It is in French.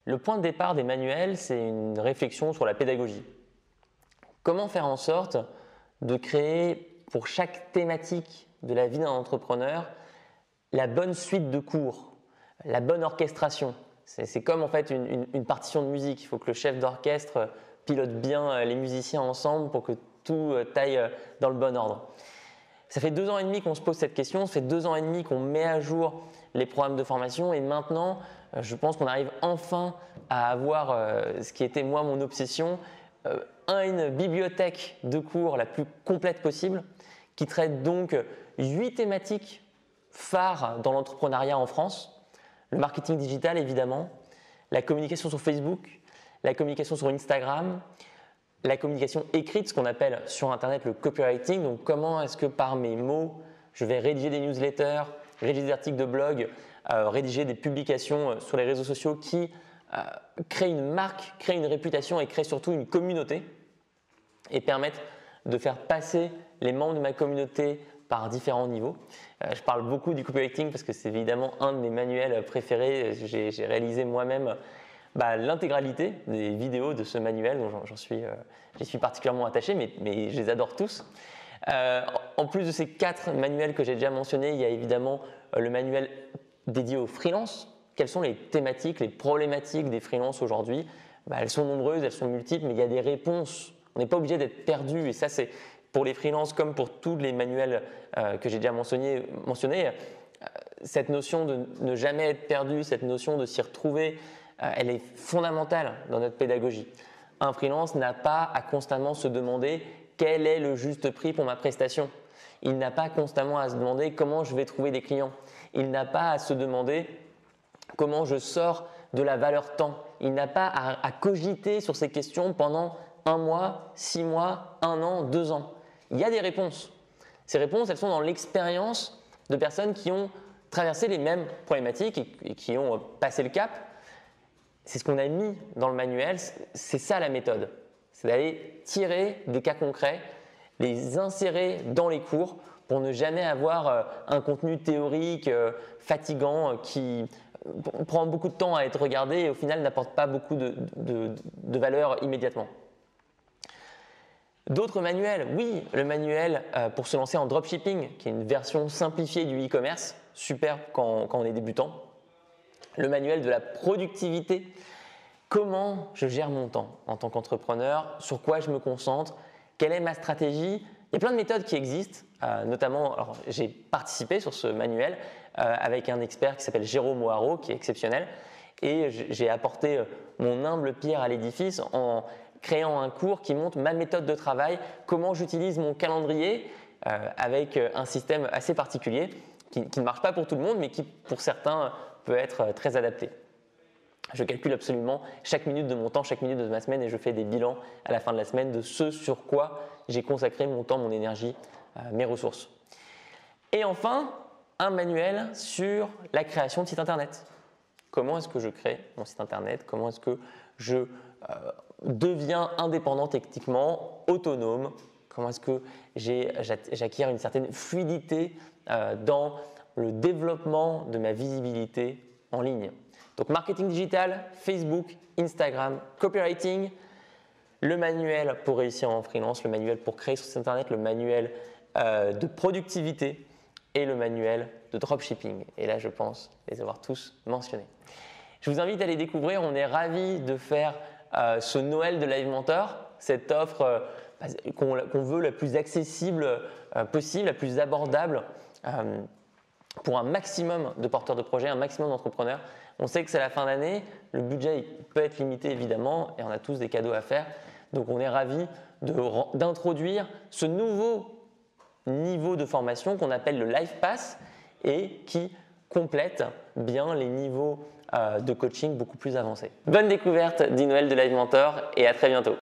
Le point de départ des manuels, c'est une réflexion sur la pédagogie. Comment faire en sorte de créer pour chaque thématique de la vie d'un entrepreneur la bonne suite de cours, la bonne orchestration. C'est comme en fait une partition de musique. Il faut que le chef d'orchestre pilote bien les musiciens ensemble pour que tout aille dans le bon ordre. Ça fait 2 ans et demi qu'on se pose cette question, ça fait 2 ans et demi qu'on met à jour les programmes de formation et maintenant, je pense qu'on arrive enfin à avoir ce qui était moi mon obsession, une bibliothèque de cours la plus complète possible qui traite donc 8 thématiques phares dans l'entrepreneuriat en France. Le marketing digital évidemment, la communication sur Facebook, la communication sur Instagram, la communication écrite, ce qu'on appelle sur Internet le copywriting. Donc comment est-ce que par mes mots, je vais rédiger des newsletters, rédiger des articles de blog, rédiger des publications sur les réseaux sociaux qui créent une marque, créent une réputation et créent surtout une communauté et permettent de faire passer les membres de ma communauté par différents niveaux. Je parle beaucoup du copywriting parce que c'est évidemment un de mes manuels préférés. J'ai réalisé moi-même l'intégralité des vidéos de ce manuel, dont j'y suis particulièrement attaché, mais je les adore tous. En plus de ces 4 manuels que j'ai déjà mentionnés, il y a évidemment le manuel dédié aux freelances. Quelles sont les thématiques, les problématiques des freelances aujourd'hui? Elles sont nombreuses, elles sont multiples, mais il y a des réponses. On n'est pas obligé d'être perdu et ça c'est pour les freelances comme pour tous les manuels que j'ai déjà mentionnés. Cette notion de ne jamais être perdu, cette notion de s'y retrouver, elle est fondamentale dans notre pédagogie. Un freelance n'a pas à constamment se demander quel est le juste prix pour ma prestation. Il n'a pas constamment à se demander comment je vais trouver des clients. Il n'a pas à se demander comment je sors de la valeur temps. Il n'a pas à cogiter sur ces questions pendant 1 mois, 6 mois, 1 an, 2 ans. Il y a des réponses. Ces réponses, elles sont dans l'expérience de personnes qui ont traversé les mêmes problématiques et qui ont passé le cap. C'est ce qu'on a mis dans le manuel, c'est ça la méthode. C'est d'aller tirer des cas concrets, les insérer dans les cours pour ne jamais avoir un contenu théorique fatigant qui prend beaucoup de temps à être regardé et au final n'apporte pas beaucoup de valeur immédiatement. D'autres manuels, oui, le manuel pour se lancer en dropshipping, qui est une version simplifiée du e-commerce, super quand on est débutant. Le manuel de la productivité, comment je gère mon temps en tant qu'entrepreneur, sur quoi je me concentre, quelle est ma stratégie. Il y a plein de méthodes qui existent, notamment, alors j'ai participé sur ce manuel avec un expert qui s'appelle Jérôme O'Haraud, qui est exceptionnel, et j'ai apporté mon humble pierre à l'édifice en créant un cours qui montre ma méthode de travail, comment j'utilise mon calendrier avec un système assez particulier qui ne marche pas pour tout le monde, mais qui pour certains peut être très adapté. Je calcule absolument chaque minute de mon temps, chaque minute de ma semaine et je fais des bilans à la fin de la semaine de ce sur quoi j'ai consacré mon temps, mon énergie, mes ressources. Et enfin, un manuel sur la création de site internet. Comment est-ce que je crée mon site internet? Comment est-ce que je deviens indépendant techniquement, autonome? Comment est-ce que j'acquiers une certaine fluidité dans le développement de ma visibilité en ligne? Donc marketing digital, Facebook, Instagram, copywriting, le manuel pour réussir en freelance, le manuel pour créer son site internet, le manuel de productivité et le manuel de dropshipping. Et là, je pense les avoir tous mentionnés. Je vous invite à les découvrir. On est ravis de faire ce Noël de Live Mentor, cette offre qu'on veut la plus accessible possible, la plus abordable pour un maximum de porteurs de projets, un maximum d'entrepreneurs. On sait que c'est la fin d'année, le budget peut être limité évidemment et on a tous des cadeaux à faire. Donc on est ravis d'introduire ce nouveau niveau de formation qu'on appelle le Live Pass et qui complète bien les niveaux de coaching beaucoup plus avancés. Bonne découverte du Noël de Live Mentor et à très bientôt.